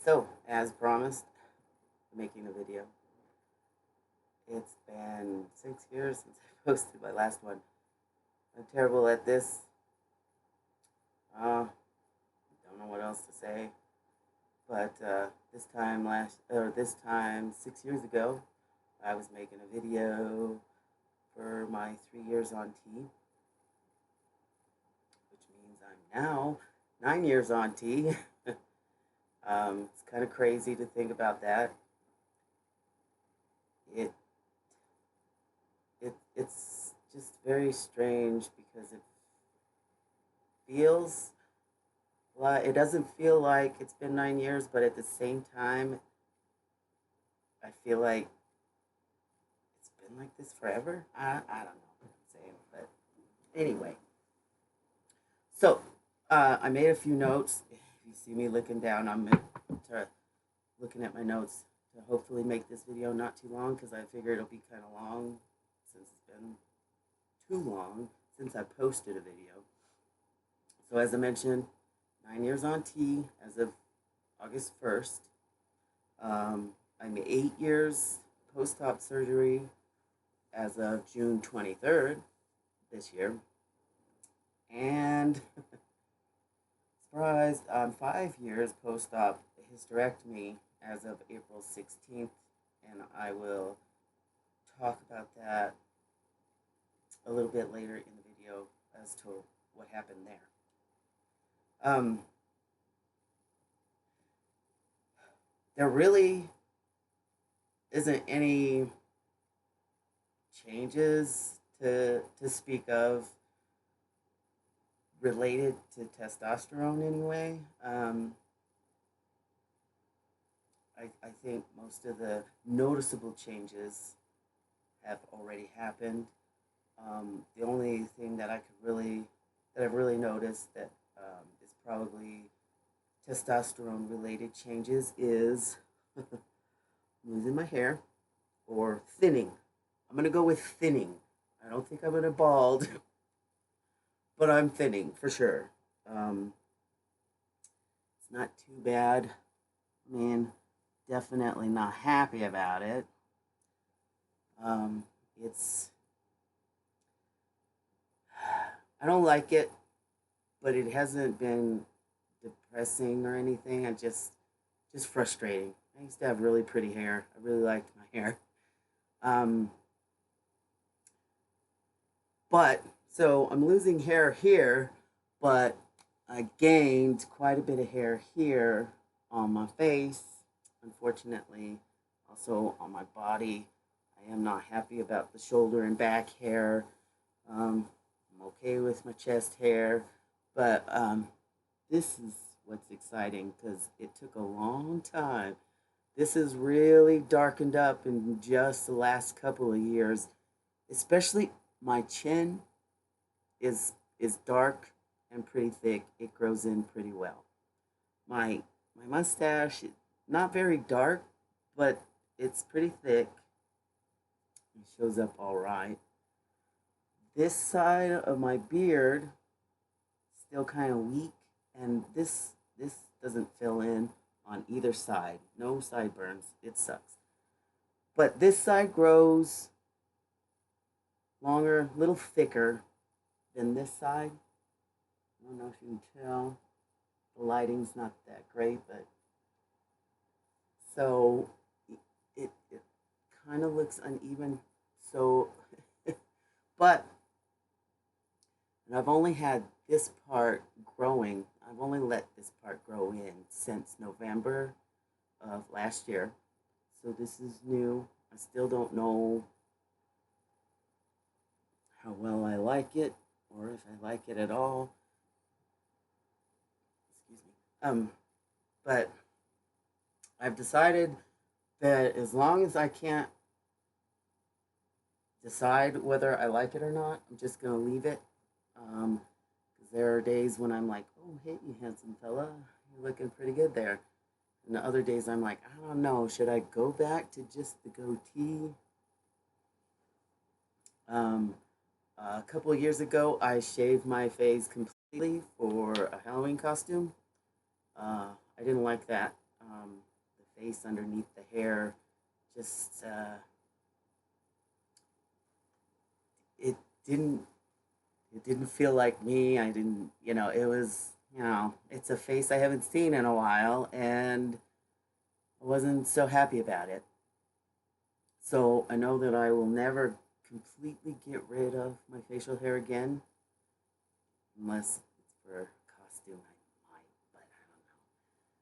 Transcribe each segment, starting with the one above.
So, as promised, making a video. It's been 6 years since I posted my last one. I'm terrible at this. Don't know what else to say. But this time 6 years ago, I was making a video for my 3 years on T, which means I'm now 9 years on T. It's kind of crazy to think about that. It it's just very strange because it feels like it doesn't feel like it's been 9 years, but at the same time, I feel like it's been like this forever. I don't know what I'm saying, but anyway. So I made a few notes. If you see me looking down, I'm looking at my notes to hopefully make this video not too long because I figure it'll be kind of long since it's been too long since I posted a video. So as I mentioned, 9 years on T as of August 1st. I'm 8 years post-op surgery as of June 23rd this year. And surprised, I'm 5 years post-op hysterectomy as of April 16th. And I will talk about that a little bit later in the video as to what happened there. There really isn't any changes to speak of related to testosterone anyway. I think most of the noticeable changes have already happened. The only thing that I've really noticed that is probably testosterone related changes is losing my hair or thinning. I'm gonna go with thinning. I don't think I'm gonna bald, but I'm thinning for sure. It's not too bad. I mean, definitely not happy about it. It's I don't like it, but it hasn't been depressing or anything. I just frustrating. I used to have really pretty hair. I really liked my hair. Um, but so I'm losing hair here, but I gained quite a bit of hair here on my face. Unfortunately, also on my body. I am not happy about the shoulder and back hair. I'm okay with my chest hair, but this is what's exciting because it took a long time. This has really darkened up in just the last couple of years. Especially my chin is dark and pretty thick. It grows in pretty well. My mustache not very dark, but it's pretty thick. It shows up all right. This side of my beard still kind of weak, and this doesn't fill in on either side. No sideburns. It sucks. But this side grows longer, a little thicker than this side. I don't know if you can tell. The lighting's not that great, but so it kind of looks uneven. So, but and I've only had this part growing. I've only let this part grow in since November of last year. So this is new. I still don't know how well I like it or if I like it at all. Excuse me. But I've decided that as long as I can't decide whether I like it or not, I'm just gonna leave it. Because there are days when I'm like, oh, hey, you handsome fella, you're looking pretty good there. And the other days I'm like, I don't know, should I go back to just the goatee? A couple of years ago, I shaved my face completely for a Halloween costume. I didn't like that. The face underneath the hair just it didn't it didn't feel like me. I didn't, it was, it's a face I haven't seen in a while, and I wasn't so happy about it. So I know that I will never completely get rid of my facial hair again, unless it's for a costume. I might, but I don't know.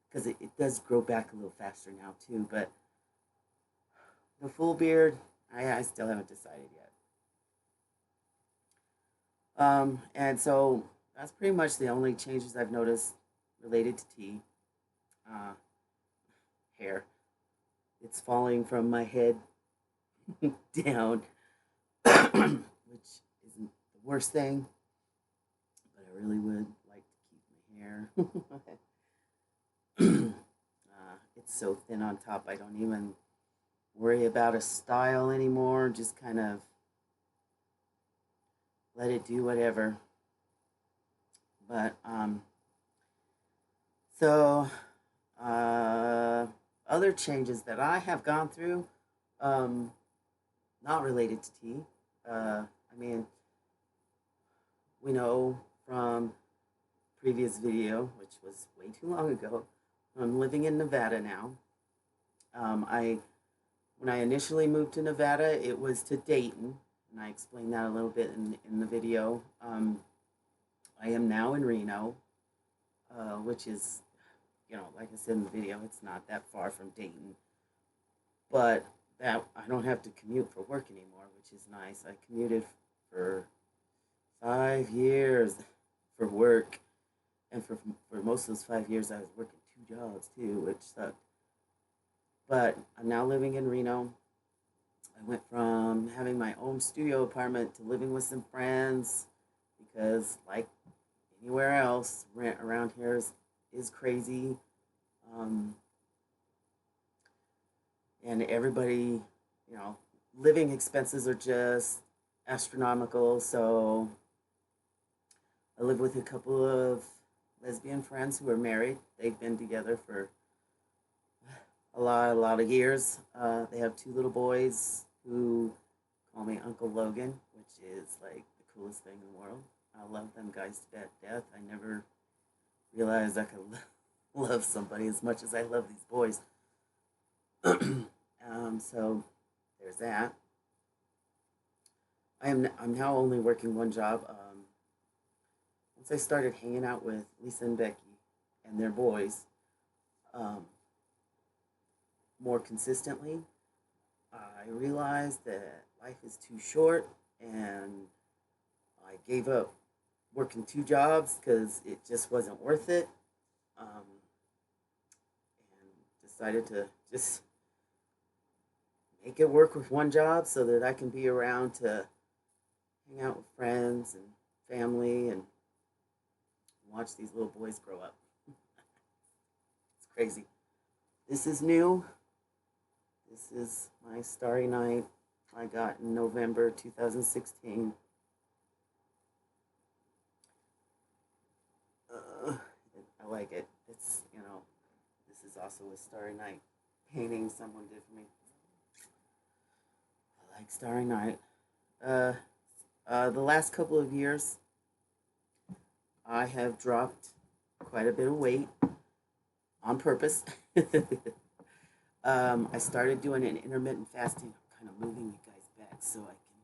Because it does grow back a little faster now, too. But the full beard, I still haven't decided yet. And so that's pretty much the only changes I've noticed related to tea. Uh, Hair. It's falling from my head down, which isn't the worst thing, but I really would like to keep my hair. It's so thin on top, I don't even worry about a style anymore. Just kind of let it do whatever. But so uh, other changes that I have gone through, um, not related to tea. I mean, we know from previous video, which was way too long ago, I'm living in Nevada now. I When I initially moved to Nevada, it was to Dayton, and I explained that a little bit in the video. I am now in Reno, which is, like I said in the video, it's not that far from Dayton. But that I don't have to commute for work anymore, which is nice. I commuted for 5 years for work, and for most of those 5 years, I was working two jobs too, which sucked. But I'm now living in Reno. I went from having my own studio apartment to living with some friends because, like anywhere else, rent around here is crazy. Um, and everybody, living expenses are just astronomical. So I live with a couple of lesbian friends who are married. They've been together for a lot of years. They have two little boys who call me Uncle Logan, which is like the coolest thing in the world. I love them guys to death. I never realized I could love somebody as much as I love these boys. So there's that. I'm now only working one job. Once I started hanging out with Lisa and Becky and their boys um, more consistently, I realized that life is too short, and I gave up working two jobs because it just wasn't worth it, and decided to just make it work with one job so that I can be around to hang out with friends and family and watch these little boys grow up. It's crazy. This is new. This is my Starry Night I got in November 2016. I like it. This is also a Starry Night painting someone did for me. I like Starry Night. Uh, the last couple of years, I have dropped quite a bit of weight on purpose. I started doing an intermittent fasting. I'm kind of moving you guys back so I can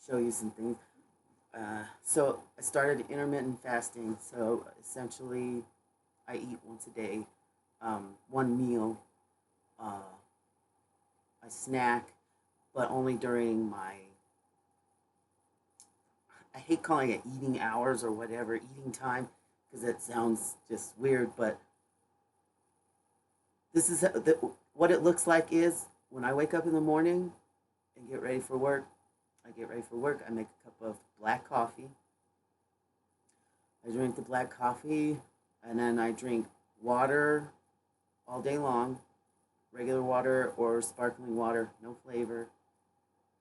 show you some things. So I started intermittent fasting. So essentially, I eat once a day, one meal. I snack, but only during my. I hate calling it eating hours or whatever, eating time, because it sounds just weird. But this is what it looks like is when I wake up in the morning and get ready for work. I get ready for work. I make a cup of black coffee. I drink the black coffee, and then I drink water all day long, regular water or sparkling water, no flavor,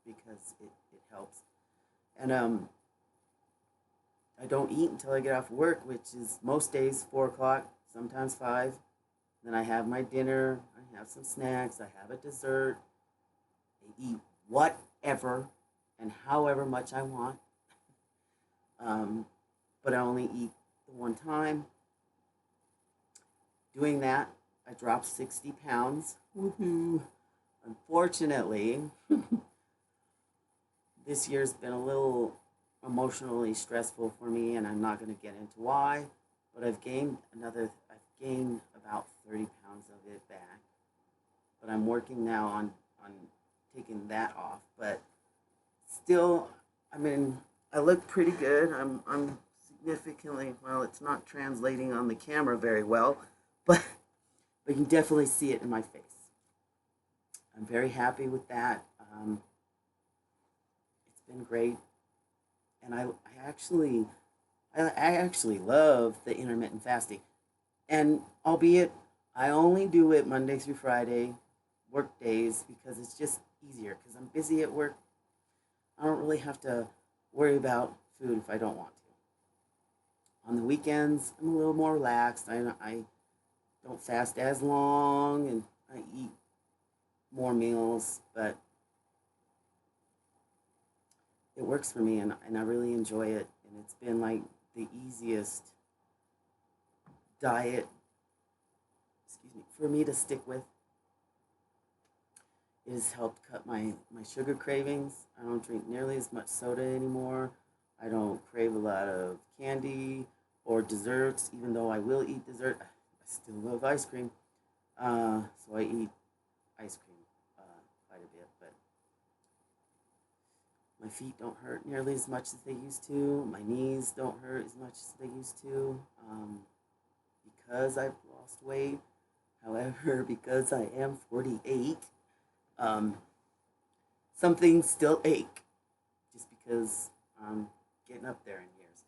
because it helps. And I don't eat until I get off work, which is most days 4 o'clock. sometimes 5. Then I have my dinner, I have some snacks, I have a dessert. I eat whatever and however much I want. Um, but I only eat the one time. Doing that, I dropped 60 pounds. Woohoo! Unfortunately, this year's been a little emotionally stressful for me, and I'm not going to get into why. But I've gained about 30 pounds of it back. But I'm working now on taking that off. But still, I mean, I look pretty good. I'm significantly, well, it's not translating on the camera very well, but you can definitely see it in my face. I'm very happy with that. It's been great, and I actually love the intermittent fasting, and albeit I only do it Monday through Friday, work days, because it's just easier. Because I'm busy at work, I don't really have to worry about food if I don't want to. On the weekends, I'm a little more relaxed. I don't fast as long, and I eat more meals, but it works for me, and I really enjoy it. And it's been like the easiest diet, for me to stick with. It has helped cut my sugar cravings. I don't drink nearly as much soda anymore. I don't crave a lot of candy or desserts, even though I will eat dessert. I still love ice cream. So I eat ice cream quite a bit, but my feet don't hurt nearly as much as they used to. My knees don't hurt as much as they used to, because I've lost weight. However, because I am 48, um, some things still ache just because I'm getting up there in years.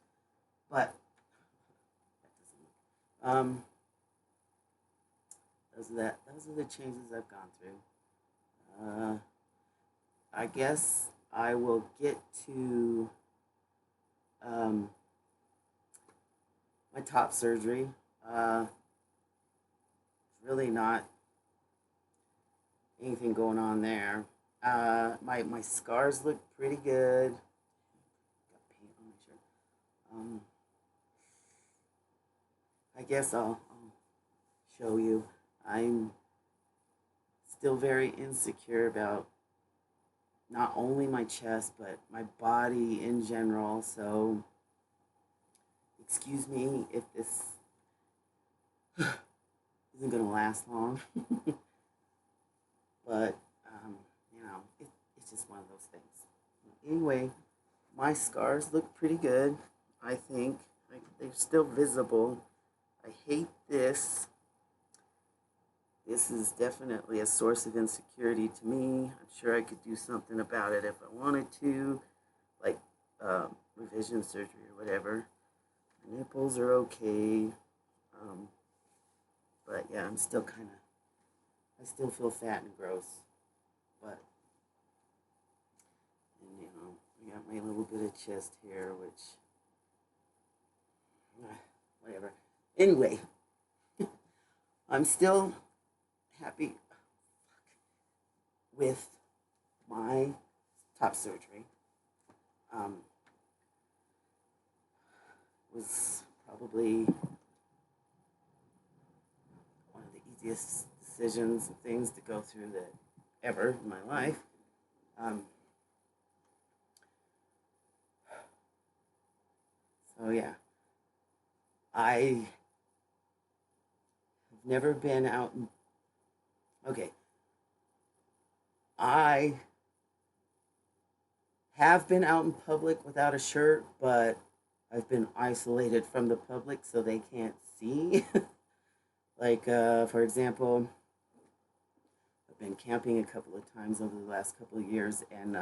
But um, those are the changes I've gone through. I guess I will get to um, my top surgery. It's really not anything going on there. My scars look pretty good. Got paint on my shirt. I guess I'll show you. I'm still very insecure about not only my chest but my body in general. So excuse me if this isn't gonna last long. But it's just one of those things. Anyway, my scars look pretty good. I think they're still visible. I hate this. This is definitely a source of insecurity to me. I'm sure I could do something about it if I wanted to, like revision surgery or whatever. My nipples are okay, but yeah, I still feel fat and gross. But, and I got my little bit of chest hair, which, whatever. Anyway, I'm still happy with my top surgery. Was probably one of the easiest decisions and things to go through that ever in my life. So yeah, I have never been out. Okay, I have been out in public without a shirt, but I've been isolated from the public so they can't see. Like, for example, I've been camping a couple of times over the last couple of years, and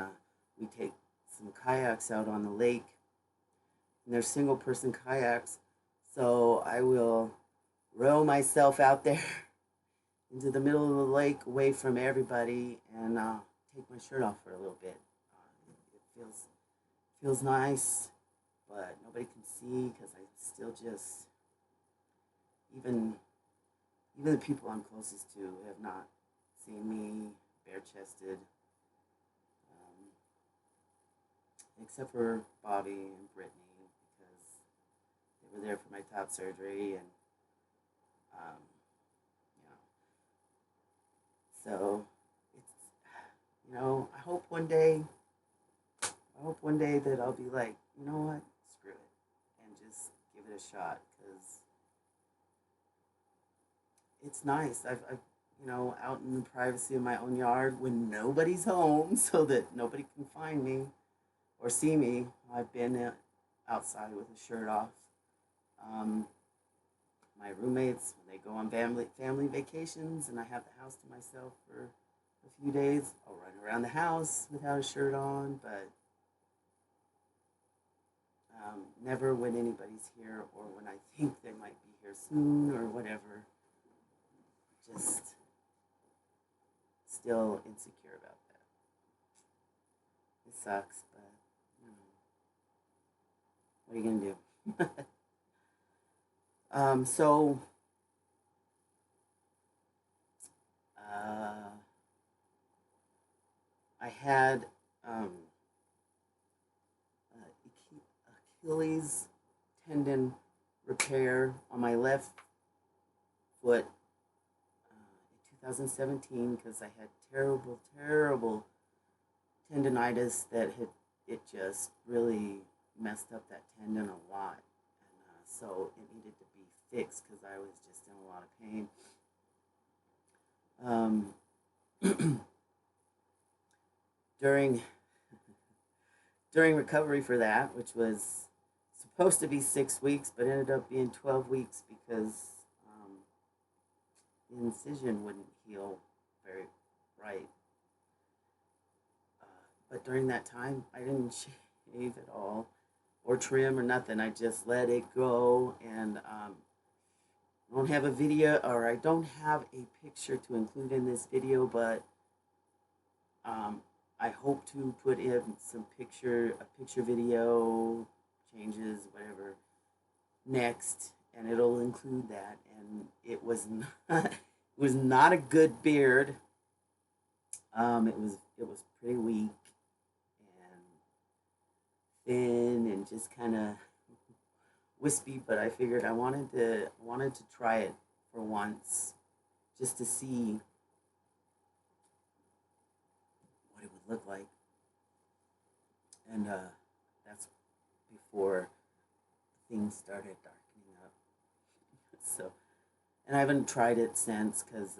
we take some kayaks out on the lake, and they're single person kayaks. So I will row myself out there into the middle of the lake away from everybody and take my shirt off for a little bit. It feels nice, but nobody can see because I still just even even the people I'm closest to have not seen me bare chested, except for Bobby and Brittany because they were there for my top surgery, and um, you know, so it's I hope one day that I'll be like, you know what, screw it, and just give it a shot because it's nice. I've out in the privacy of my own yard when nobody's home, so that nobody can find me or see me. I've been outside with a shirt off. Um, my roommates, when they go on family vacations and I have the house to myself for a few days, I'll run around the house without a shirt on, but never when anybody's here or when I think they might be here soon or whatever. Just still insecure about that. It sucks, but what are you gonna do? So uh, I had um, Achilles tendon repair on my left foot in 2017 because I had terrible tendonitis that had it just really messed up that tendon a lot, and so it needed to be fixed because I was just in a lot of pain. During during recovery for that, which was supposed to be 6 weeks, but ended up being 12 weeks because um, the incision wouldn't heal very right. But during that time, I didn't shave at all or trim or nothing. I just let it go, and I don't have a video, or I don't have a picture to include in this video, but um, I hope to put in a picture video changes, whatever, next, and it'll include that. And it was not, it was not a good beard. It was pretty weak and thin and just kind of wispy. But I figured I wanted to try it for once, just to see what it would look like. And that's before things started darkening up. So, and I haven't tried it since because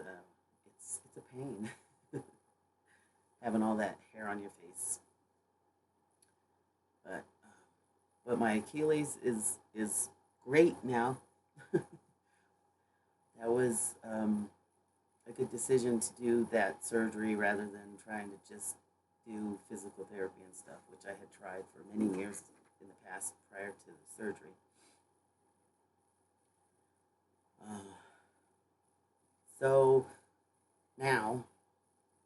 it's a pain having all that hair on your face. But my Achilles is great now. That was a good decision to do that surgery rather than trying to just do physical therapy and stuff, which I had tried for many years in the past prior to the surgery. Uh, so now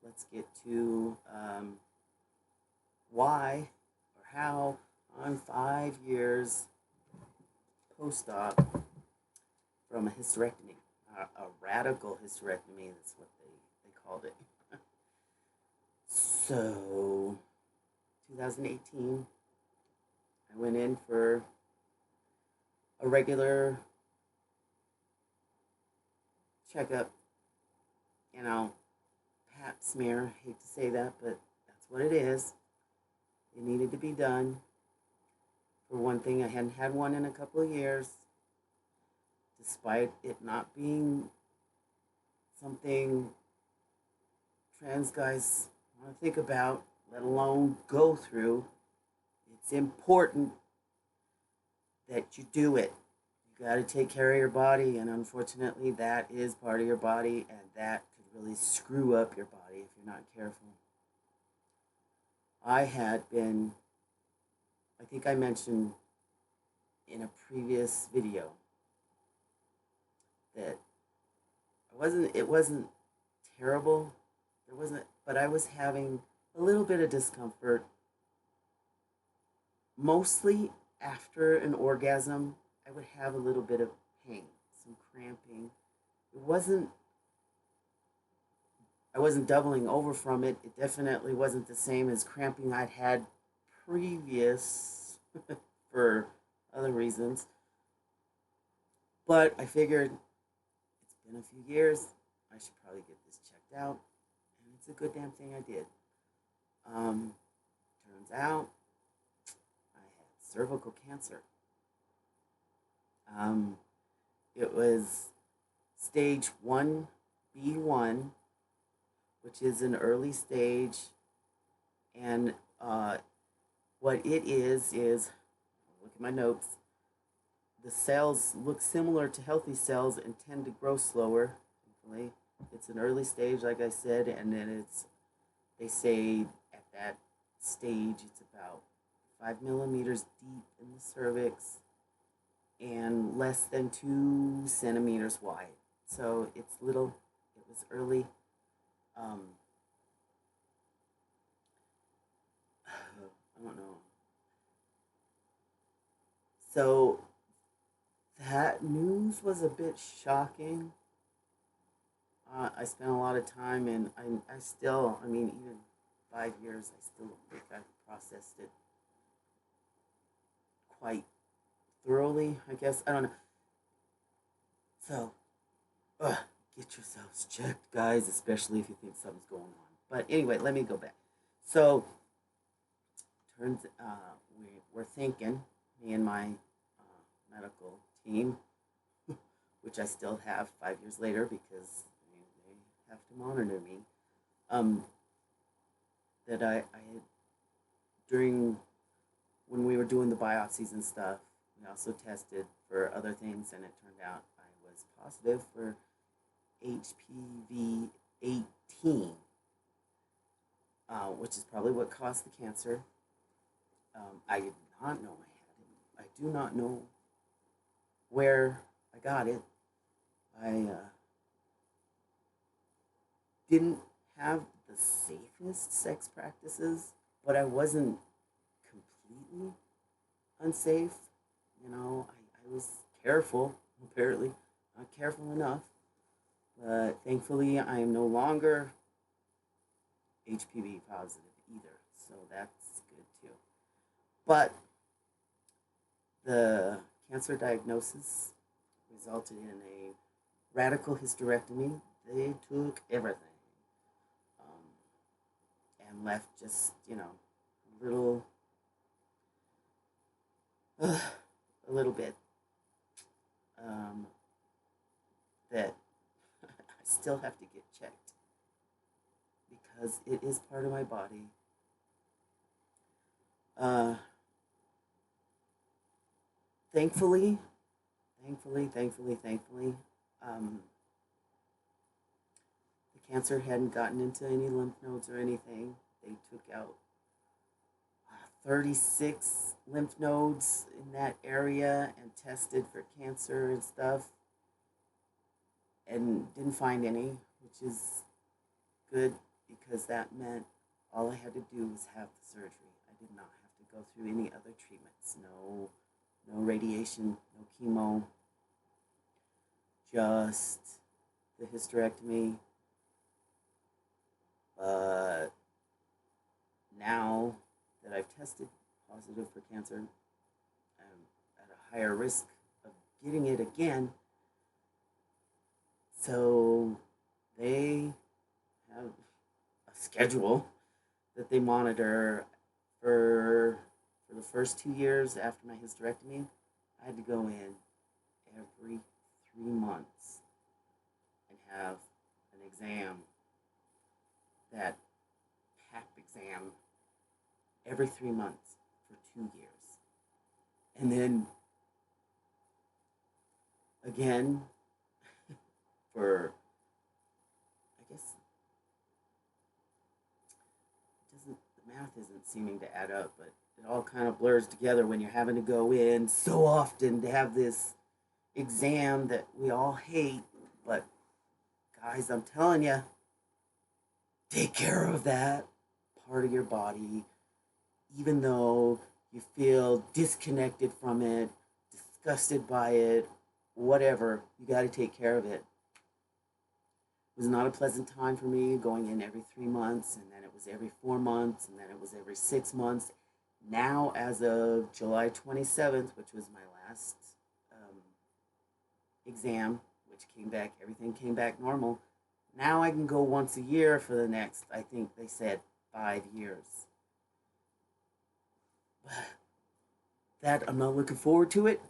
let's get to why or how I'm 5 years post-op from a hysterectomy, a radical hysterectomy. That's what they called it. So, 2018, I went in for a regular checkup, pap smear. Hate to say that, but that's what it is. It needed to be done. For one thing, I hadn't had one in a couple of years, despite it not being something trans guys want to think about, let alone go through. It's important that you do it. You got to take care of your body, and unfortunately, that is part of your body, and that could really screw up your body if you're not careful. I think I mentioned in a previous video that it wasn't terrible. There wasn't, but I was having a little bit of discomfort, mostly after an orgasm. I would have a little bit of pains. some cramping. It wasn't, I wasn't doubling over from it. It definitely wasn't the same as cramping I'd had previous for other reasons. But I figured it's been a few years. I should probably get this checked out. And it's a good damn thing I did. Um, Turns out I had cervical cancer. Um, it was stage 1B1, which is an early stage. And what it is, look at my notes, the cells look similar to healthy cells and tend to grow slower. Thankfully, it's an early stage, like I said, and then they say at that stage it's about 5 millimeters deep in the cervix and less than 2 centimeters wide. So it's little. It was early. Um, I don't know. So that news was a bit shocking. I spent a lot of time, and I still, I mean, even 5 years, I still don't think I've processed it quite thoroughly, I guess. I don't know. So, uh, get yourselves checked, guys, especially if you think something's going on. But anyway, let me go back. So, we're thinking, me and my medical team, which I still have 5 years later because they have to monitor me. That I had during when we were doing the biopsies and stuff, we also tested for other things, and it turned out I was positive for HPV 18, which is probably what caused the cancer. I did not know I had it. I do not know where I got it. I didn't have the safest sex practices, but I wasn't completely unsafe. I was careful, apparently, not careful enough. But thankfully, I am no longer HPV positive either, so that's good too. But the cancer diagnosis resulted in a radical hysterectomy. They took everything and left just, a little, a little bit that I still have to get checked because it is part of my body. Thankfully, um, the cancer hadn't gotten into any lymph nodes or anything. They took out 36 lymph nodes in that area and tested for cancer and stuff and didn't find any, which is good because that meant all I had to do was have the surgery. I did not have to go through any other treatments. No radiation, no chemo, just the hysterectomy. But now that I've tested positive for cancer, I'm at a higher risk of getting it again. So they have a schedule that they monitor for the first 2 years after my hysterectomy. I had to go in every 3 months and have an exam, that PAP exam, every 3 months for 2 years. And then again for, I guess, the math isn't seeming to add up, but it all kind of blurs together when you're having to go in so often to have this exam that we all hate. But guys, I'm telling you, take care of that part of your body, even though you feel disconnected from it, disgusted by it, whatever, you got to take care of it. It was not a pleasant time for me going in every 3 months, and then it was every 4 months, and then it was every 6 months. Now, as of July 27th, which was my last um, exam, which came back, everything came back normal. Now I can go once a year for the next, I think they said, 5 years. That I'm not looking forward to it,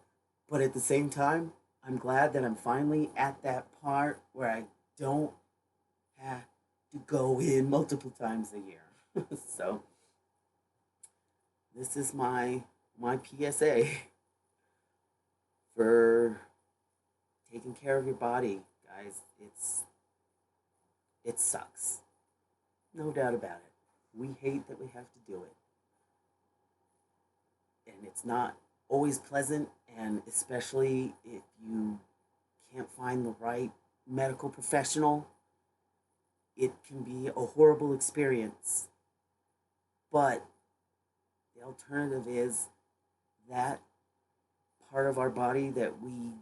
but at the same time, I'm glad that I'm finally at that part where I don't have to go in multiple times a year. So this is my PSA for taking care of your body, guys. It sucks, no doubt about it. We hate that we have to do it, and it's not always pleasant. And especially if you can't find the right medical professional, it can be a horrible experience. But the alternative is that part of our body that we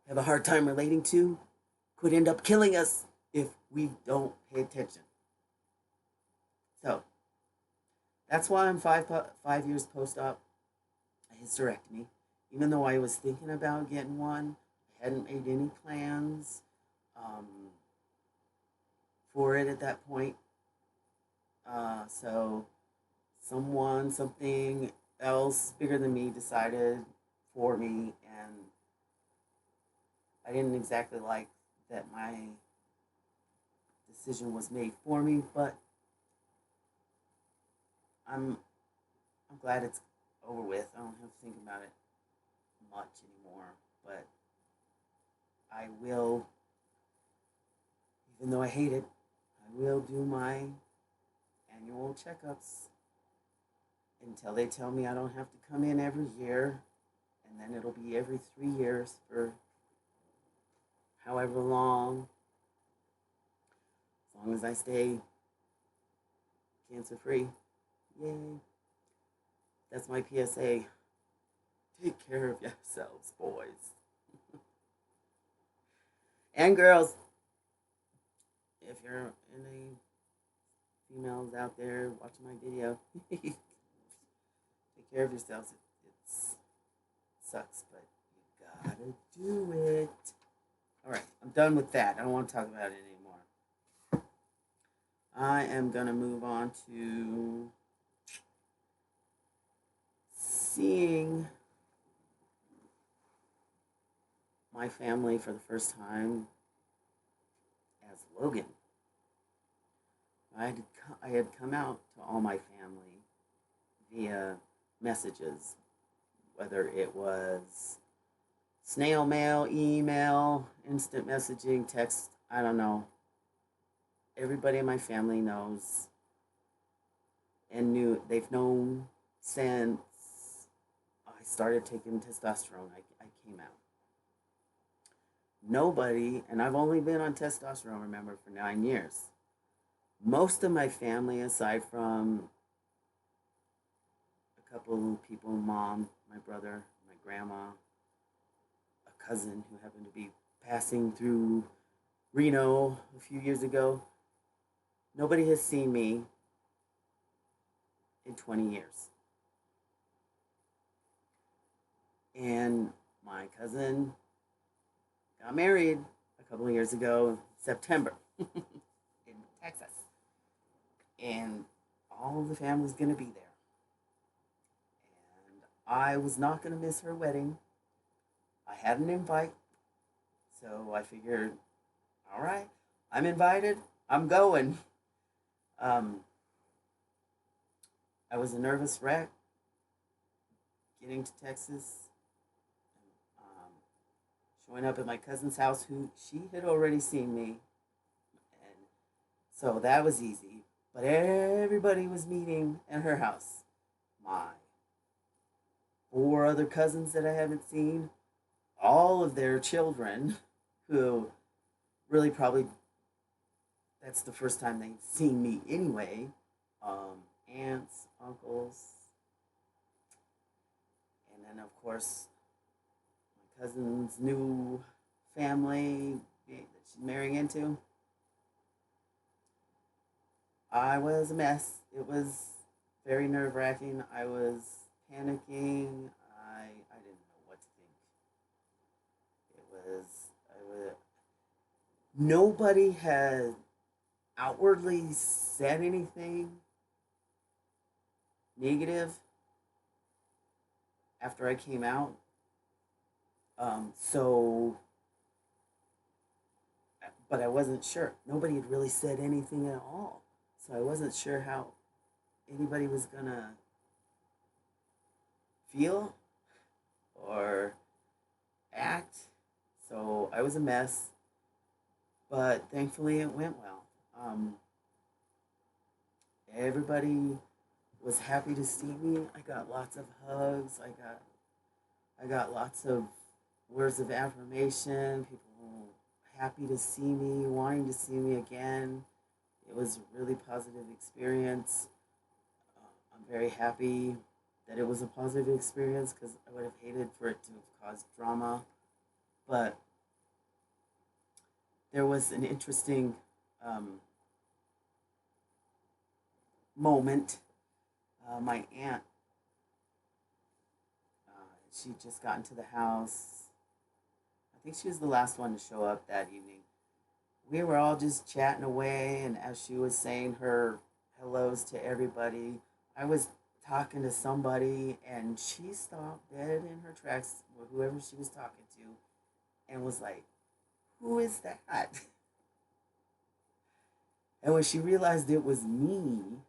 have a hard time relating to could end up killing us if we don't pay attention. So that's why I'm 5 years post op a hysterectomy. Even though I was thinking about getting one, I hadn't made any plans um, for it at that point. So something else bigger than me decided for me, and I didn't exactly like that my decision was made for me, but I'm I'm glad it's over with. I don't have to think about it much anymore, but I will, even though I hate it, I will do my annual checkups until they tell me I don't have to come in every year, and then it'll be every 3 years for however long, as long as I stay cancer free. Yay. That's my PSA. Take care of yourselves, boys and girls. If you're any females out there watching my video, take care of yourselves. It sucks, but you gotta do it. All right, I'm done with that. I don't want to talk about it anymore. I am gonna move on to seeing my family for the first time as Logan. I had come out to all my family via messages, whether it was snail mail, email, instant messaging, text, I don't know. Everybody in my family knows and they've known since I started taking testosterone. I came out. Nobody, and I've only been on testosterone, remember, for 9 years. Most of my family, aside from a couple of people, mom, my brother, my grandma, a cousin who happened to be passing through Reno a few years ago, nobody has seen me in 20 years. And my cousin got married a couple of years ago, September, in Texas. And all the family's going to be there. And I was not going to miss her wedding. I had an invite. So I figured, all right, I'm invited. I'm going. I was a nervous wreck getting to Texas, showing up at my cousin's house, who she had already seen me. And so that was easy. But everybody was meeting at her house. My 4 other cousins that I haven't seen, all of their children, who really probably that's the first time they've seen me anyway. Aunts, uncles, and then of course cousin's new family that she's marrying into. I was a mess. It was very nerve wracking. I was panicking. I didn't know what to think. It was, I was, nobody had outwardly said anything negative after I came out. So, but I wasn't sure. Nobody had really said anything at all. So I wasn't sure how anybody was gonna feel or act. So I was a mess, but thankfully it went well. Everybody was happy to see me. I got lots of hugs. I got lots of words of affirmation. People happy to see me, wanting to see me again. It was a really positive experience. I'm very happy that it was a positive experience because I would have hated for it to have caused drama. But there was an interesting moment. My aunt, she just got into the house. I think she was the last one to show up that evening. We were all just chatting away, and as she was saying her hellos to everybody, I was talking to somebody, and she stopped dead in her tracks, or whoever she was talking to, and was like, "Who is that?" And when she realized it was me,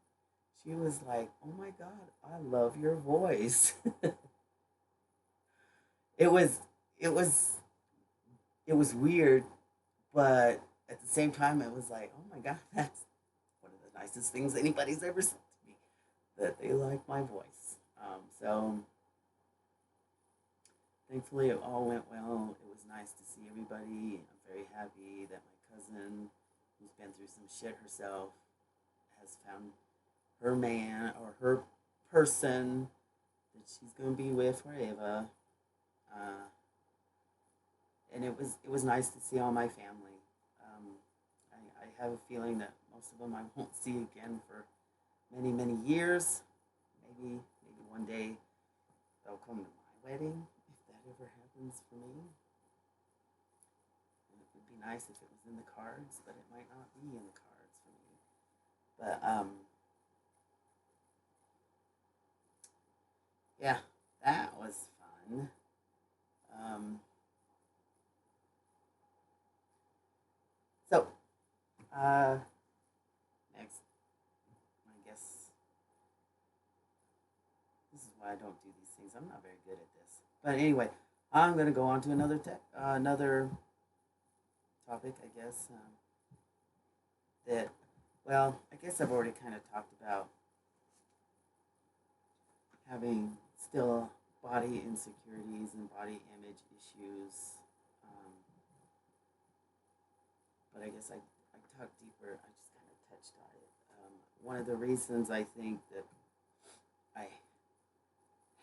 she was like, "Oh my God, I love your voice." it was, it was, it was weird, but at the same time, it was like, "Oh my God, that's one of the nicest things anybody's ever said to me, that they like my voice." So thankfully, it all went well. It was nice to see everybody. I'm very happy that my cousin, who's been through some shit herself, has found her man or her person that she's gonna be with forever. Uh, and it was nice to see all my family. Um, I have a feeling that most of them I won't see again for many many years. Maybe one day they'll come to my wedding if that ever happens for me. And it would be nice if it was in the cards, but it might not be in the cards for me. But yeah, that was fun. Um, so uh, next, I guess this is why I don't do these things. I'm not very good at this. But anyway, I'm gonna go on to another topic. I guess that well, I guess I've already kind of talked about having still body insecurities and body image issues. Um, but I guess I talk deeper. I just kind of touched on it. One of the reasons I think that I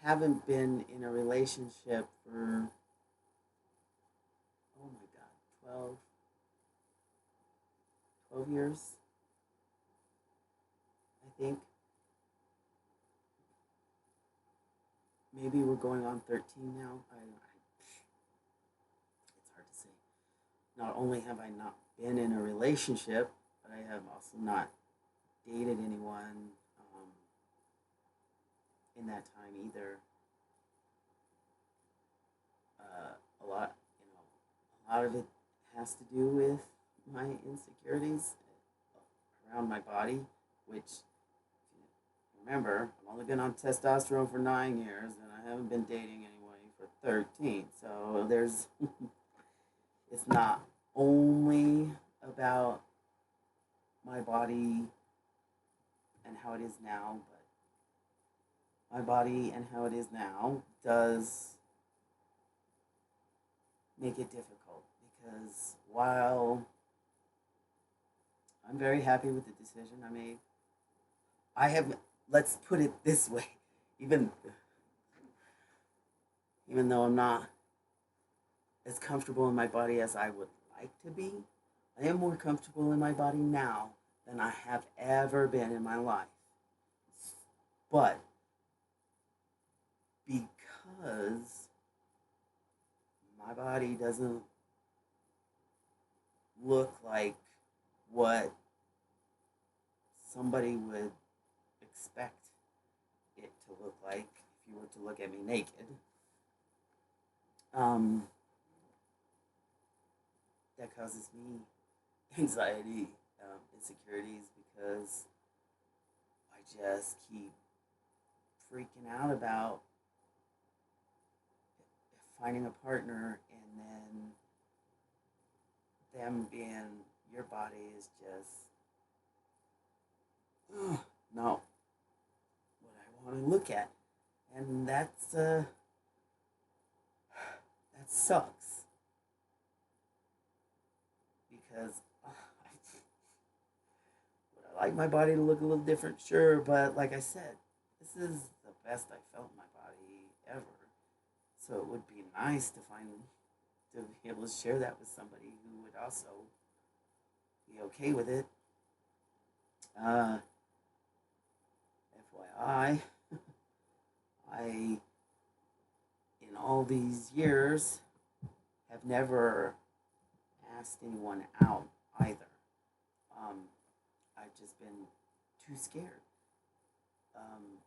haven't been in a relationship for, oh my God, 12 years, I think. Maybe we're going on 13 now. It's hard to say. Not only have I not been in a relationship, but I have also not dated anyone in that time either. A lot, a lot of it has to do with my insecurities around my body, which, remember, I've only been on testosterone for 9 years, and I haven't been dating anybody for 13. So there's, it's not only about my body and how it is now, but my body and how it is now does make it difficult because while I'm very happy with the decision I made, I have, let's put it this way, even though I'm not as comfortable in my body as I would like to be. I am more comfortable in my body now than I have ever been in my life. But because my body doesn't look like what somebody would expect it to look like if you were to look at me naked, um, that causes me anxiety, insecurities, because I just keep freaking out about finding a partner and then them being, your body is just not what I want to look at, and that sucks because would I like my body to look a little different? Sure, but like I said, this is the best I felt in my body ever. So it would be nice to be able to share that with somebody who would also be okay with it. Uh, FYI, I, in all these years, have never asked anyone out either. Um, I've just been too scared. Um,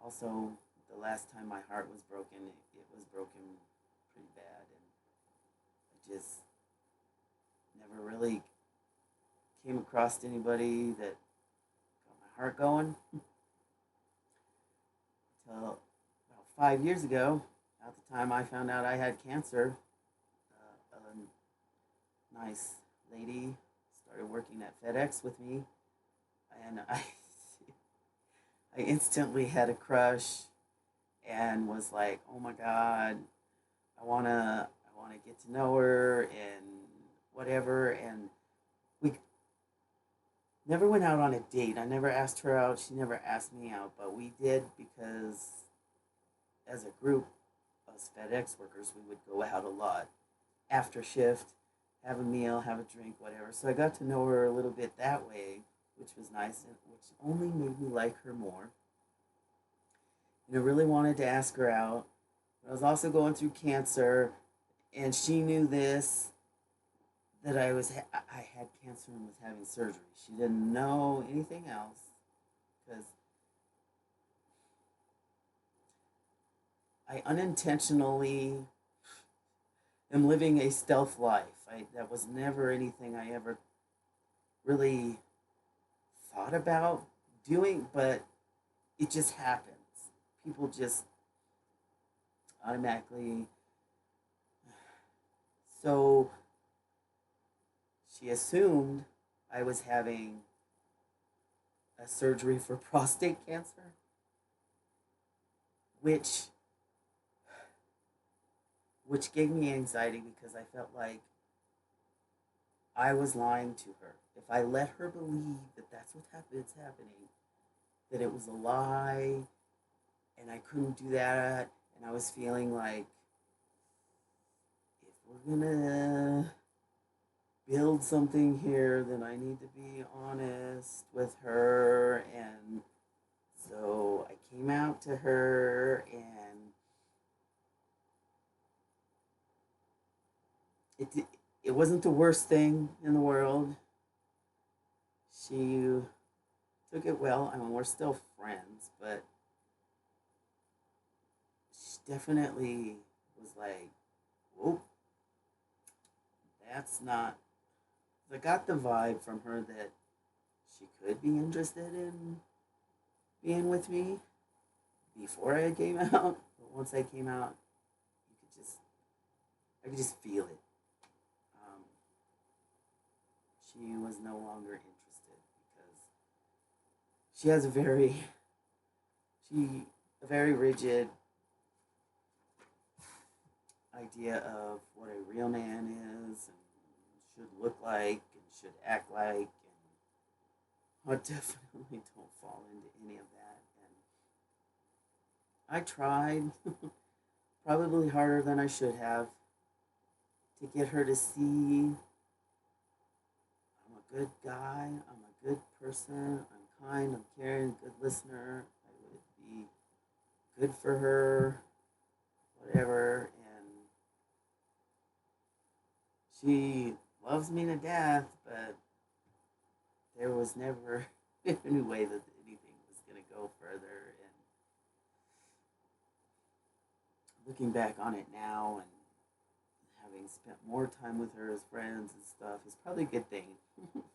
Also, the last time my heart was broken, it was broken pretty bad, and I just never really came across anybody that got my heart going until about 5 years ago. At the time I found out I had cancer, a nice lady started working at FedEx with me, and I instantly had a crush and was like, "Oh my god, I wanna get to know her and whatever." And we never went out on a date. I never asked her out. She never asked me out, but we did because as a group, us FedEx workers, we would go out a lot after shift, have a meal, have a drink, whatever. So I got to know her a little bit that way, which was nice, and which only made me like her more. And I really wanted to ask her out. But I was also going through cancer, and she knew this, that I had cancer and was having surgery. She didn't know anything else because I unintentionally am living a stealth life. That was never anything I ever really thought about doing, but it just happens. People just automatically. So she assumed I was having a surgery for prostate cancer, which gave me anxiety because I felt like I was lying to her. If I let her believe that that's it's happening, that it was a lie, and I couldn't do that, and I was feeling like if we're gonna build something here, then I need to be honest with her. And so I came out to her, and it it wasn't the worst thing in the world. She took it well. I mean, we're still friends, but she definitely was like, "Whoa, that's not." I got the vibe from her that she could be interested in being with me before I came out, but once I came out, you could just I could just feel it. Um, she was no longer interested because she has she a very rigid idea of what a real man is and should look like and should act like, and I definitely don't fall into any of that. And I tried, probably harder than I should have. to get her to see I'm a good guy, I'm a good person, I'm kind, I'm caring, good listener. I would be good for her, whatever. And she loves me to death, but there was never any way that anything was going to go further. And looking back on it now and having spent more time with her as friends and stuff is probably a good thing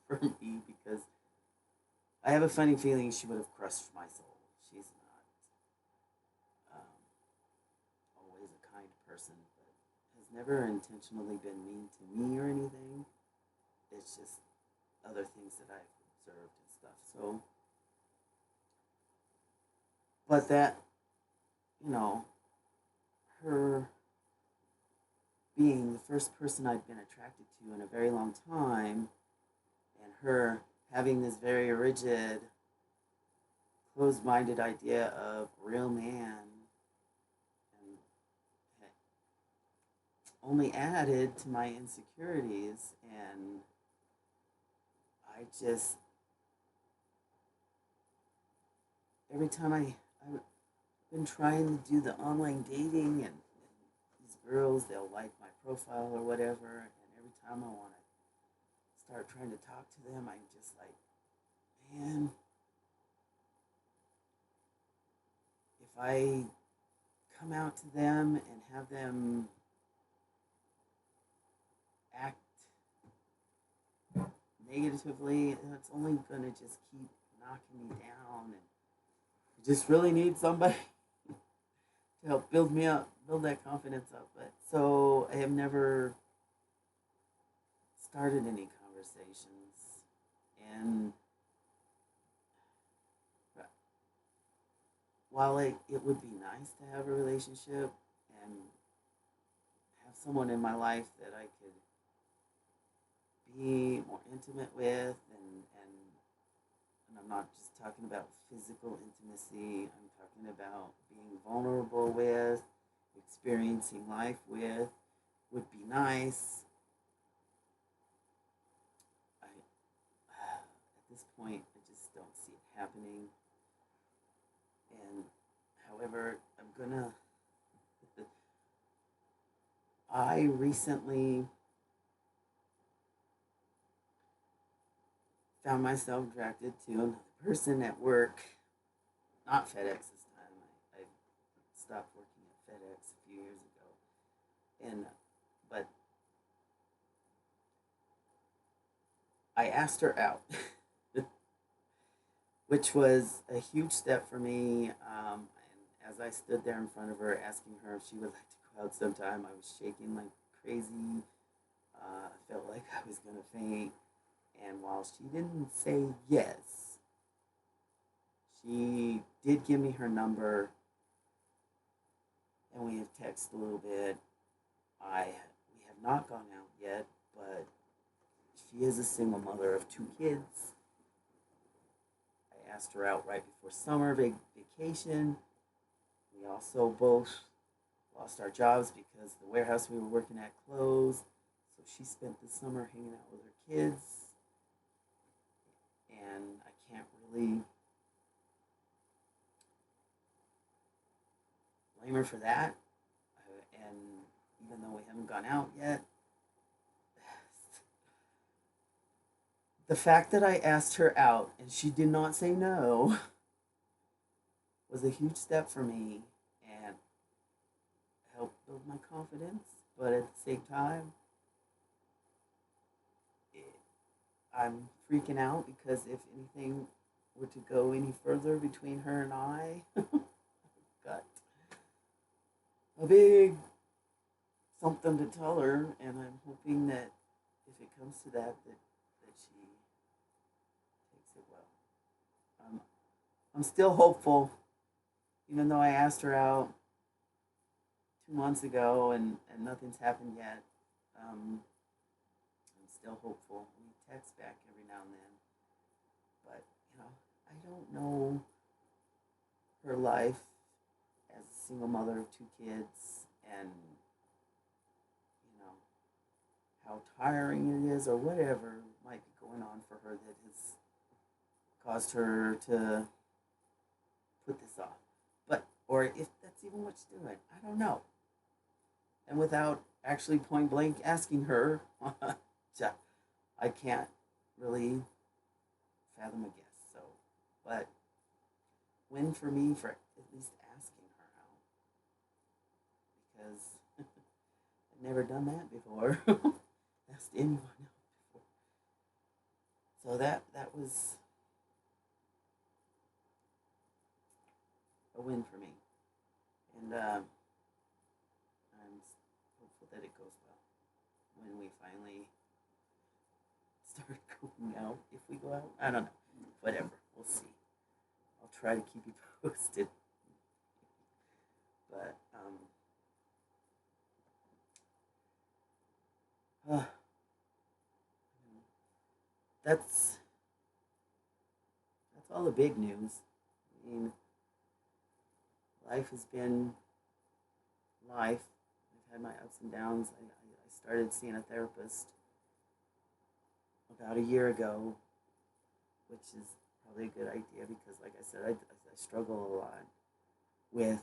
for me because I have a funny feeling she would have crushed my soul. She's not always a kind person, but has never intentionally been mean to me or anything. It's just other things that I've observed and stuff. So, but that, you know, her being the first person I'd been attracted to in a very long time, and her having this very rigid, closed minded idea of real man, and only added to my insecurities. And I just, every time I've been trying to do the online dating, and these girls, they'll like my profile or whatever, and every time I want to start trying to talk to them, I'm just like, man, if I come out to them and have them act negatively, it's only going to just keep knocking me down. And I just really need somebody to help build me up, build that confidence up. But so I have never started any conversations. And while it would be nice to have a relationship and have someone in my life that I could be more intimate with, and I'm not just talking about physical intimacy, I'm talking about being vulnerable with, experiencing life with, would be nice. At this point, I just don't see it happening. And however, I recently found myself attracted to another person at work, not FedEx this time. I stopped working at FedEx a few years ago, and but I asked her out, which was a huge step for me. And as I stood there in front of her, asking her if she would like to go out sometime, I was shaking like crazy. I felt like I was gonna faint. And while she didn't say yes, she did give me her number, and we have texted a little bit. We have not gone out yet, but she is a single mother of two kids. I asked her out right before summer vacation. We also both lost our jobs because the warehouse we were working at closed. So she spent the summer hanging out with her kids, and I can't really blame her for that. And even though we haven't gone out yet, the fact that I asked her out and she did not say no was a huge step for me and helped build my confidence. But at the same time, it, I'm freaking out because if anything were to go any further between her and I, I've got a big something to tell her, and I'm hoping that if it comes to that she takes it well. I'm still hopeful, even though I asked her out 2 months ago and nothing's happened yet. I'm still hopeful. We text back every now and then, but I don't know her life as a single mother of two kids, and you know, how tiring it is or whatever might be going on for her that has caused her to put this off. But, or if that's even what she's doing, I don't know. And without actually point blank asking her, I can't really fathom a guess. So, but win for me for at least asking her out because I've never done that before. Asked anyone out before. So that was a win for me, and I'm hopeful that it goes well when we finally start going out. If we go out, I don't know. Whatever, we'll see. I'll try to keep you posted. But uh, that's all the big news. I mean, life has been life. I've had my ups and downs. I started seeing a therapist about a year ago, which is probably a good idea because, like I said, I struggle a lot with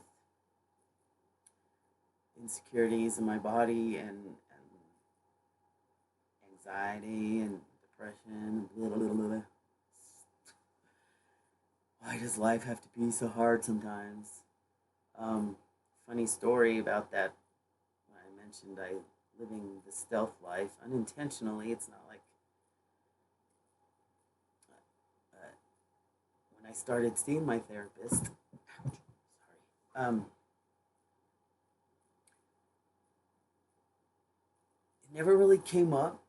insecurities in my body and anxiety and depression. Blah, blah, blah, blah. Why does life have to be so hard sometimes? Funny story about that. When I mentioned I living the stealth life unintentionally. It's not like when I started seeing my therapist. Sorry. It never really came up.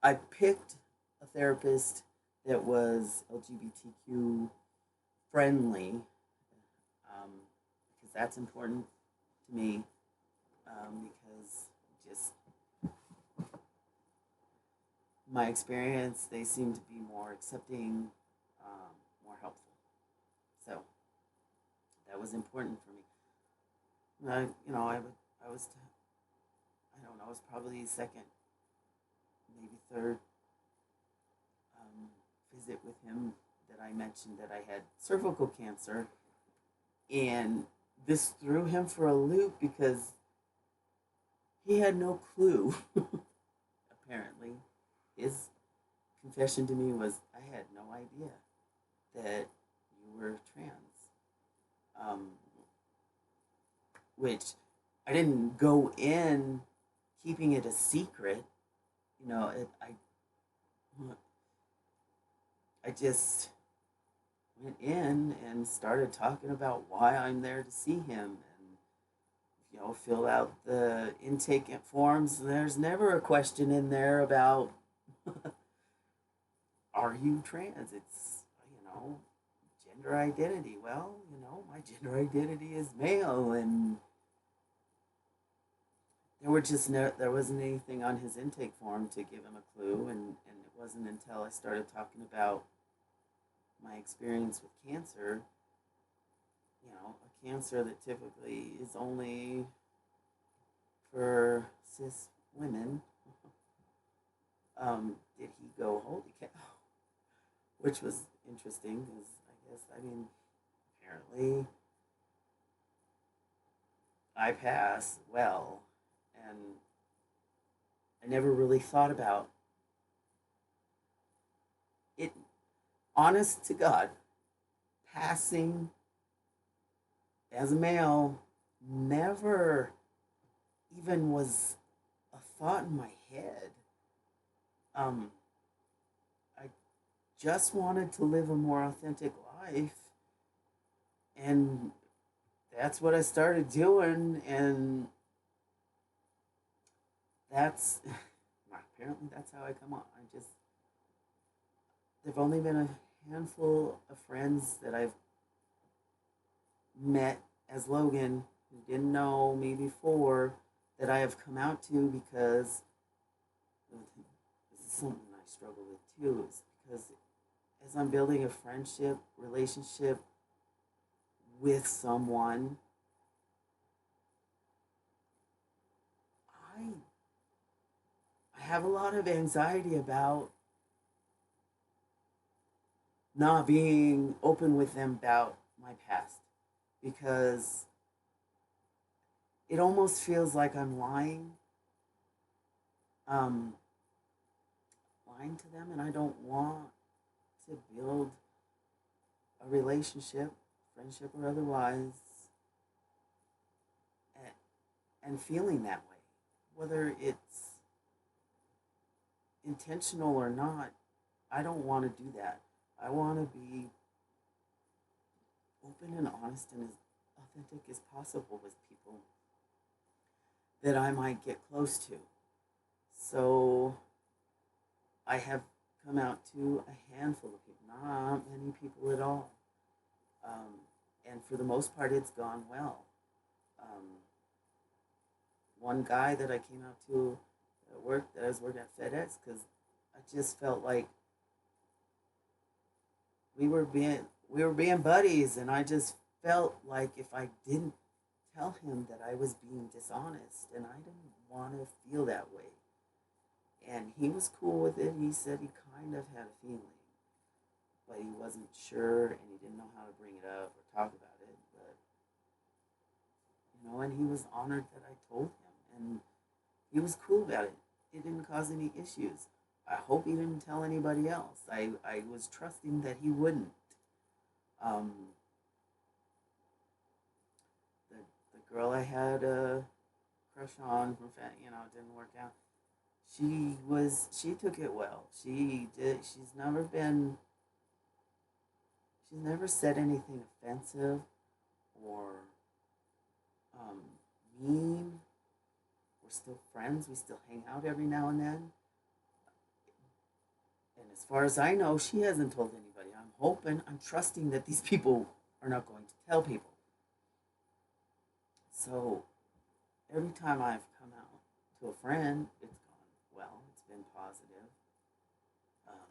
I picked a therapist that was LGBTQ friendly because that's important to me because just my experience, they seem to be more accepting, more helpful. So that was important for me. I was, I don't know, I was probably second, maybe third visit with him that I mentioned that I had cervical cancer. And this threw him for a loop because he had no clue, apparently. His confession to me was, I had no idea that you were trans. Um, which I didn't go in keeping it a secret. You know, I just went in and started talking about why I'm there to see him and fill out the intake forms. There's never a question in there about are you trans? It's gender identity. Well, my gender identity is male, and there wasn't anything on his intake form to give him a clue, and it wasn't until I started talking about my experience with cancer, a cancer that typically is only for cis women, did he go, holy cow, which was interesting because apparently I pass well, and I never really thought about it. Honest to God, passing as a male never even was a thought in my head. I just wanted to live a more authentic life, and that's what I started doing, and that's apparently that's how I come on. There've only been a handful of friends that I've met as Logan who didn't know me before that I have come out to because this is something I struggle with too, is because as I'm building a friendship, relationship with someone, I have a lot of anxiety about not being open with them about my past because it almost feels like I'm um, lying to them, and I don't want to build a relationship, friendship or otherwise, and feeling that way, whether it's intentional or not. I don't want to do that. I want to be open and honest and as authentic as possible with people that I might get close to. So I have come out to a handful of people, not many people at all. Um, and for the most part, it's gone well. Um, One guy that I came out to at work, that I was working at FedEx, because I just felt like we were being buddies, and I just felt like if I didn't tell him that I was being dishonest, and I didn't want to feel that way. And he was cool with it. He said he kind of had a feeling, but he wasn't sure and he didn't know how to bring it up or talk about it. But and he was honored that I told him, and he was cool about it. It didn't cause any issues. I hope he didn't tell anybody else. I was trusting that he wouldn't. Um, the girl I had a crush on, it didn't work out. She took it well. She did. She's never said anything offensive or um, mean. We're still friends. We still hang out every now and then. And as far as I know, she hasn't told anybody. I'm trusting that these people are not going to tell people. So every time I've come out to a friend, it's gone well. It's been positive. Um,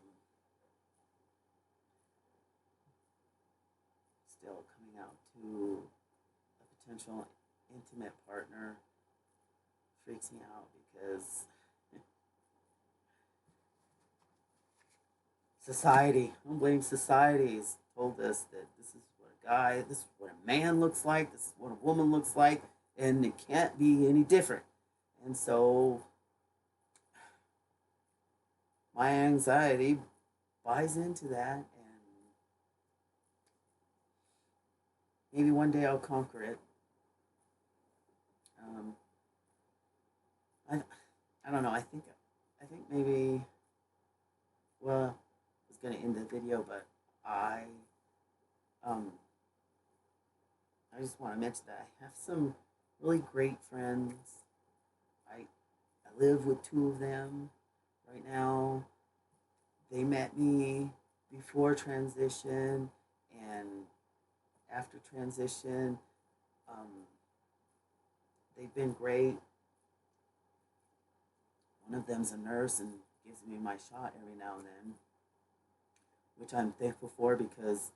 Still coming out to a potential intimate partner freaks me out because society, I don't blame society, has told us that this is what a man looks like, this is what a woman looks like, and it can't be any different. And so my anxiety buys into that, and maybe one day I'll conquer it. Um, I, I don't know. I think maybe. Well, I was gonna end the video, but um I just want to mention that I have some really great friends. I live with two of them right now. They met me before transition and after transition. Um, they've been great. One of them's a nurse and gives me my shot every now and then, which I'm thankful for because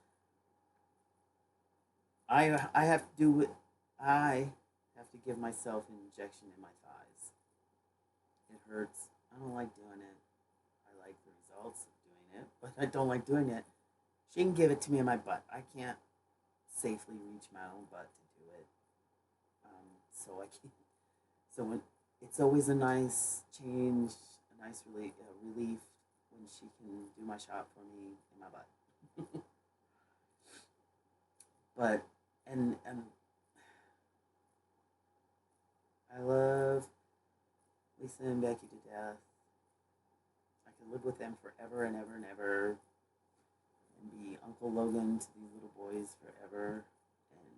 I have to do it. I have to give myself an injection in my thighs. It hurts. I don't like doing it. I like the results of doing it, but I don't like doing it. She can give it to me in my butt. I can't safely reach my own butt to do it. So I can't. So it's always a nice change, a nice relief when she can do my shot for me in my butt. But and I love Lisa and Becky to death. I could live with them forever and ever and ever, and be Uncle Logan to these little boys forever, and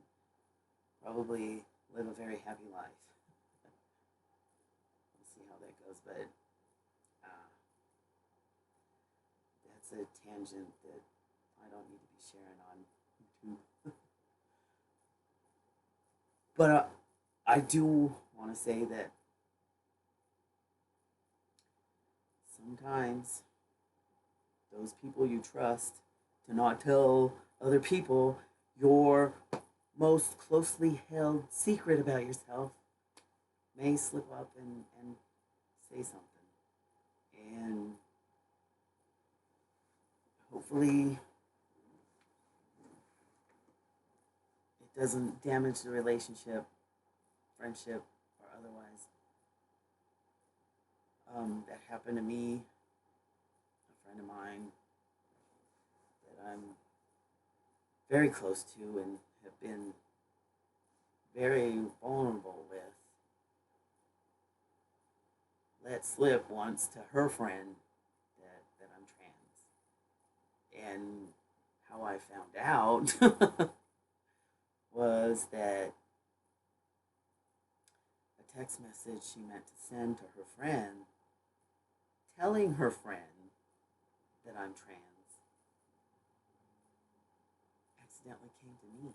probably live a very happy life. We'll see how that goes, but uh, that's a tangent that I don't need to be sharing on YouTube. But I do want to say that sometimes those people you trust to not tell other people your most closely held secret about yourself may slip up and say something. And hopefully it doesn't damage the relationship, friendship, or otherwise. That happened to me, a friend of mine that I'm very close to and have been very vulnerable with, let slip once to her friend that I'm trans. And how I found out was that a text message she meant to send to her friend telling her friend that I'm trans accidentally came to me.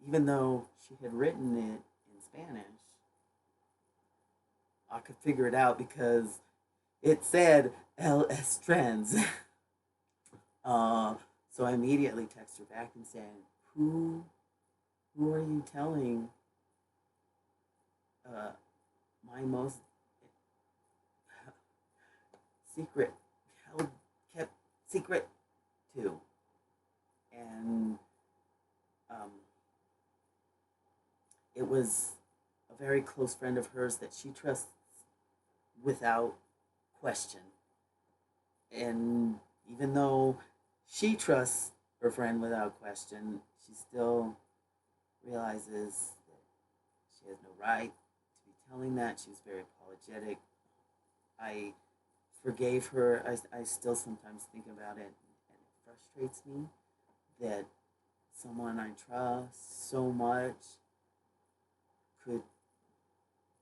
Even though she had written it in Spanish, I could figure it out because it said LS trans. So I immediately text her back and said, who are you telling uh, my most secret, held, kept secret to? And um, it was a very close friend of hers that she trusts without question. And even though she trusts her friend without question, she still realizes that she has no right to be telling that. She was very apologetic. I forgave her. I still sometimes think about it, and it frustrates me that someone I trust so much could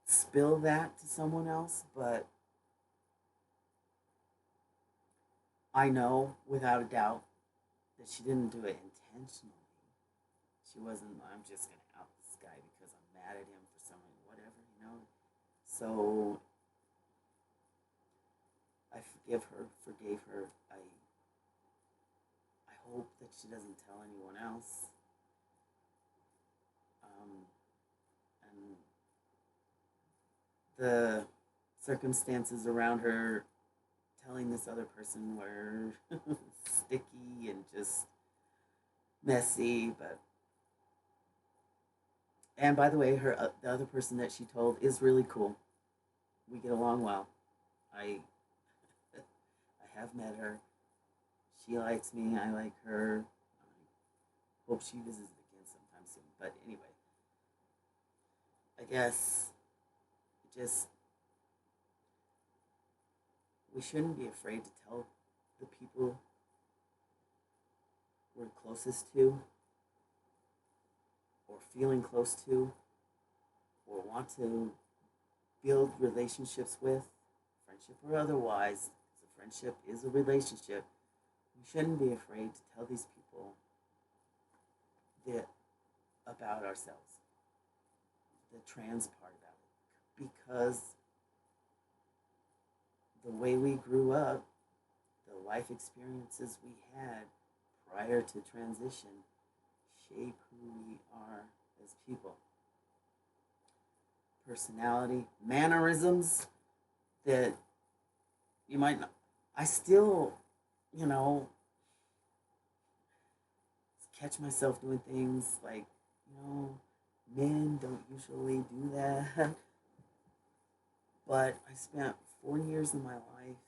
spill that to someone else, but I know without a doubt that she didn't do it intentionally. She wasn't, I'm just going to out this guy because I'm mad at him for something, whatever, you know? So I forgave her. I hope that she doesn't tell anyone else. And the circumstances around her telling this other person were sticky and just messy. But and by the way, the other person that she told is really cool. We get along well. I I have met her. She likes me. I like her. I hope she visits again sometime soon. But anyway, I guess just we shouldn't be afraid to tell the people we're closest to, or feeling close to, or want to build relationships with, friendship or otherwise. Because a friendship is a relationship. We shouldn't be afraid to tell these people that about ourselves, the trans part about it, because the way we grew up, the life experiences we had prior to transition shape who we are as people. Personality, mannerisms that you might not. I still, you know, catch myself doing things like, men don't usually do that. But I spent 4 years of my life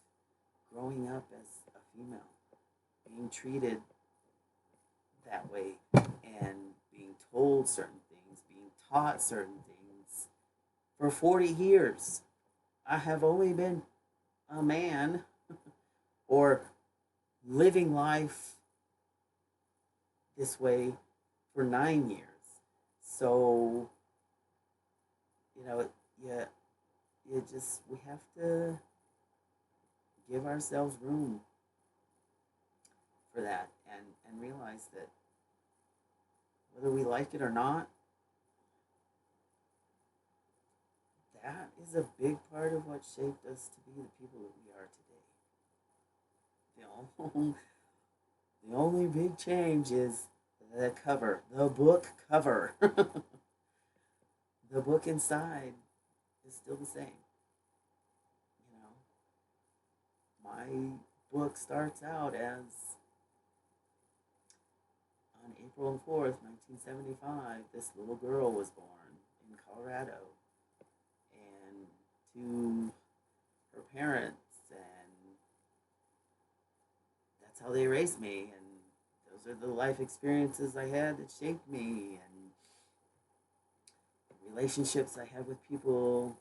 growing up as a female, being treated that way, and being told certain things, being taught certain things. For 40 years, I have only been a man or living life this way for 9 years. So, yeah, we have to give ourselves room for that, and realize that whether we like it or not, that is a big part of what shaped us to be the people that we are today. The only big change is the cover, the book cover. The book inside is still the same. my book starts out as on April 4th, 1975, this little girl was born in Colorado, and to her parents, and that's how they raised me, and those are the life experiences I had that shaped me, and the relationships I had with people.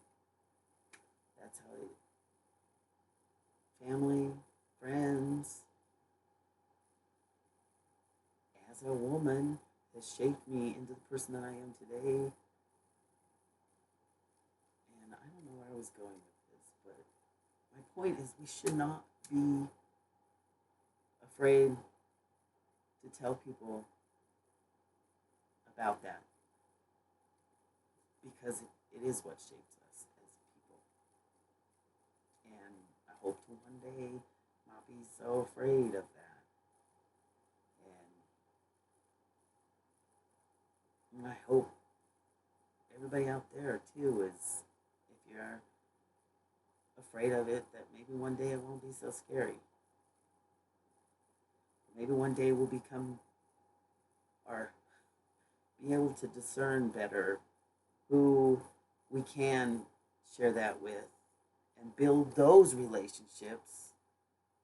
That's how family, friends, as a woman, has shaped me into the person that I am today. And I don't know where I was going with this, but my point is we should not be afraid to tell people about that, because it is what shapes us as people. And I hope to one day not be so afraid of that. And I hope everybody out there too is, if you're afraid of it, that maybe one day it won't be so scary. Maybe one day we'll become, or be able to discern better who we can share that with, and build those relationships,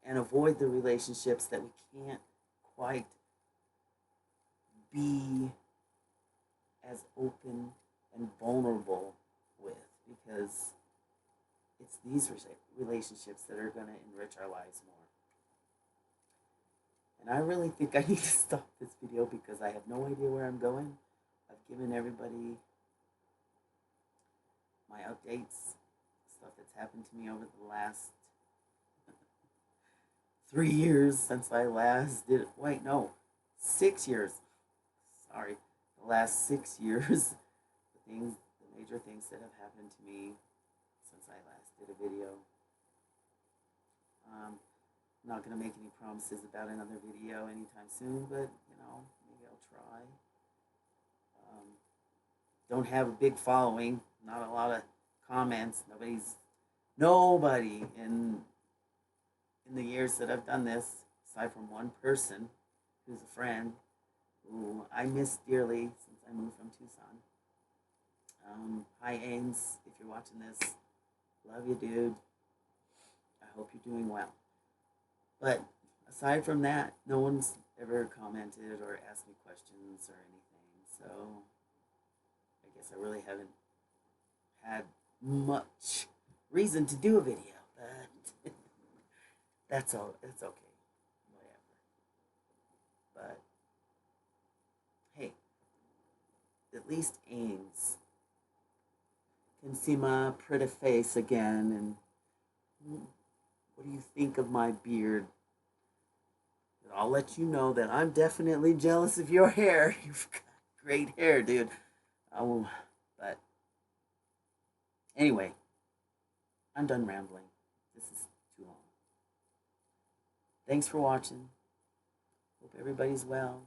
and avoid the relationships that we can't quite be as open and vulnerable with, because it's these relationships that are going to enrich our lives more. And I really think I need to stop this video because I have no idea where I'm going. I've given everybody my updates, stuff that's happened to me over the last 3 years since I last did it. Wait, no, 6 years. Sorry, the last 6 years. The major things that have happened to me since I last did a video. I'm not going to make any promises about another video anytime soon, but maybe I'll try. Don't have a big following, not a lot of comments. Nobody in the years that I've done this, aside from one person who's a friend who I miss dearly since I moved from Tucson. Hi Ains, if you're watching this, love you, dude. I hope you're doing well. But aside from that, no one's ever commented or asked me questions or anything. So I guess I really haven't had much reason to do a video, but that's all. It's okay, whatever. But hey, at least Ains can see my pretty face again. And what do you think of my beard? I'll let you know that I'm definitely jealous of your hair. You've got great hair, dude. But anyway, I'm done rambling. This is too long. Thanks for watching. Hope everybody's well.